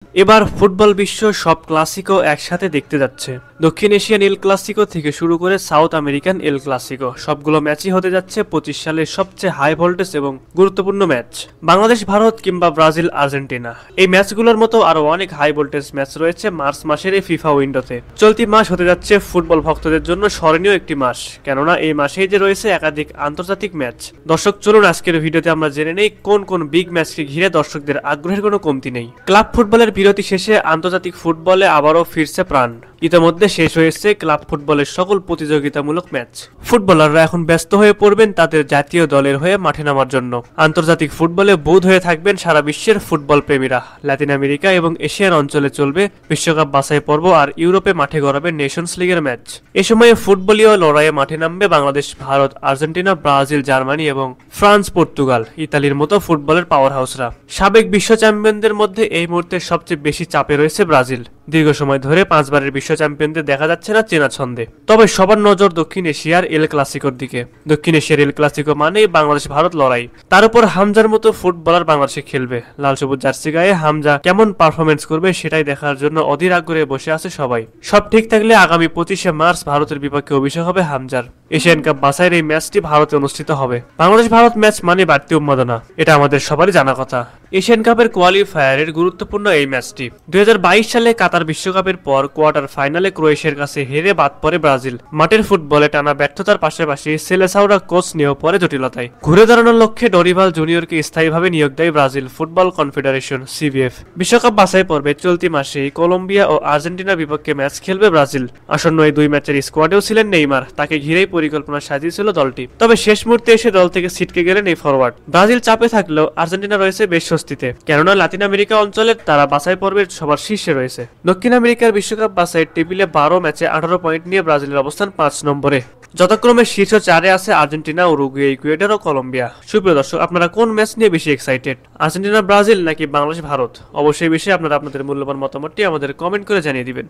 এবার ফুটবল বিশ্ব সব ক্লাসিকো একসাথে দেখতে যাচ্ছে। দক্ষিণ এশিয়ান এল ক্লাসিকো থেকে শুরু করে সাউথ আমেরিকান এল ক্লাসিকো সবগুলো ম্যাচই হতে যাচ্ছে 25 সালের সবচেয়ে হাই ভোল্টেজ এবং গুরুত্বপূর্ণ ম্যাচ। বাংলাদেশ ভারত কিংবা ব্রাজিল আর্জেন্টিনা এই ম্যাচগুলোর মতো আরো অনেক হাই ভোল্টেজ ম্যাচ রয়েছে মার্চ মাসের এই ফিফা উইন্ডোতে। চলতি মাস হতে যাচ্ছে ফুটবল ভক্তদের জন্য স্মরণীয় একটি মাস, কেননা এই মাসেই যে রয়েছে একাধিক আন্তর্জাতিক ম্যাচ। দর্শক চলুন আজকের ভিডিওতে আমরা জেনে নেই কোন কোন বিগ ম্যাচকে ঘিরে দর্শকদের আগ্রহের কোনো কমতি নেই। ক্লাব ফুটবলের বিরতি শেষে আন্তর্জাতিক ফুটবলে আবারও ফিরছে প্রাণ। ইতিমধ্যে শেষ হয়েছে ক্লাব ফুটবলের সকল প্রতিযোগিতামূলক ম্যাচ। ফুটবলাররা এখন ব্যস্ত হয়ে পড়বেন তাদের জাতীয় দলের হয়ে মাঠে নামার জন্য। আন্তর্জাতিক ফুটবলে বোধ হয়ে থাকবেন সারা বিশ্বের ফুটবল প্রেমীরা। লাতিন আমেরিকা এবং এশিয়ার অঞ্চলে চলবে বিশ্বকাপ বাছাই পর্ব, আর ইউরোপে মাঠে গড়াবে নেশনস লিগের ম্যাচ। এ সময়ে ফুটবলীয় লড়াইয়ে মাঠে নামবে Bangladesh, Bharat, Argentina, Brazil, Germany এবং ফ্রান্স, পর্তুগাল, ইতালির মতো ফুটবলের পাওয়ার হাউসরা। সাবেক বিশ্ব চ্যাম্পিয়নদের মধ্যে এই মুহূর্তে সবচেয়ে বেশি চাপে রয়েছে ব্রাজিল। দীর্ঘ সময় ধরে 5 বারের বিশ্ব চ্যাম্পিয়নদের দেখা যাচ্ছে না চেনা ছন্দে। তবে সবার নজর দক্ষিণ এশিয়ার এল ক্লাসিকোর দিকে। দক্ষিণ এশিয়ার এল ক্লাসিকো মানেই বাংলাদেশ ভারত লড়াই। তার উপর হামজার মতো ফুটবলার বাংলাদেশে খেলবে। লাল সবুজ জার্সি গায়ে হামজা কেমন পারফরমেন্স করবে সেটাই দেখার জন্য অধীর আগ্রহে বসে আছে সবাই। সব ঠিক থাকলে আগামী 25শে মার্চ ভারতের বিপক্ষে অভিষেক হবে হামজার। এশিয়ান কাপ বাছাইয়ের এই ম্যাচটি ভারতে অনুষ্ঠিত হবে। বাংলাদেশ ভারত ম্যাচ মানে বাড়তি উন্মাদনা, এটা আমাদের সবারই জানা কথা। এশিয়ান কাপের কোয়ালিফায়ারের গুরুত্বপূর্ণ এই ম্যাচটি। 2022 সালে কাতার বিশ্বকাপের পর কোয়ার্টার ফাইনালে ক্রোয়েশিয়ার কাছে হেরে বাদ পড়ে ব্রাজিল। মাঠের ফুটবলে টানা ব্যর্থতার পাশাপাশি সেলেসাওরা কোচ নিয়েও পড়ে জটিলতায়। ঘুরে দাঁড়ানোর লক্ষ্যে ডরিভাল জুনিয়রকে স্থায়ীভাবে নিয়োগ দেয় ব্রাজিল ফুটবল কনফেডারেশন (সিবিএফ). বিশ্বকাপ বাছাই পর্বে চলতি মাসেই কলম্বিয়া ও আর্জেন্টিনার বিপক্ষে ম্যাচ খেলবে ব্রাজিল। আসন্ন এই দুই ম্যাচের স্কোয়াডেও ছিলেন নেইমার। তাকে ঘিরেই পরিকল্পনা সাজিয়েছিল দলটি। তবে শেষ মুহূর্তে এসে দল থেকে ছিটকে গেলেন এই ফরওয়ার্ড। ব্রাজিল চাপে থাকলেও আর্জেন্টিনা রয়েছে বেশ স্বস্তিতে, কেননা লাতিন আমেরিকা অঞ্চলের তারা বাছাই পর্বের সবার শীর্ষে রয়েছে। দক্ষিণ আমেরিকার বিশ্বকাপ বাছাইয়ের টেবিলে 12 ম্যাচে 18 পয়েন্ট নিয়ে ব্রাজিলের অবস্থান 5 নম্বরে। যথাক্রমে শীর্ষ 4-এ আছে আর্জেন্টিনা, উরুগুয়ে, ইকুয়েডর ও কলম্বিয়া। সুপ্রিয় দর্শক, আপনারা কোন ম্যাচ নিয়ে বেশি এক্সাইটেড? আর্জেন্টিনা ব্রাজিল নাকি বাংলাদেশ ভারত? অবশ্যই বিষয়ে আপনারা আপনাদের মূল্যবান মতামতটি আমাদের কমেন্ট করে জানিয়ে দিবেন।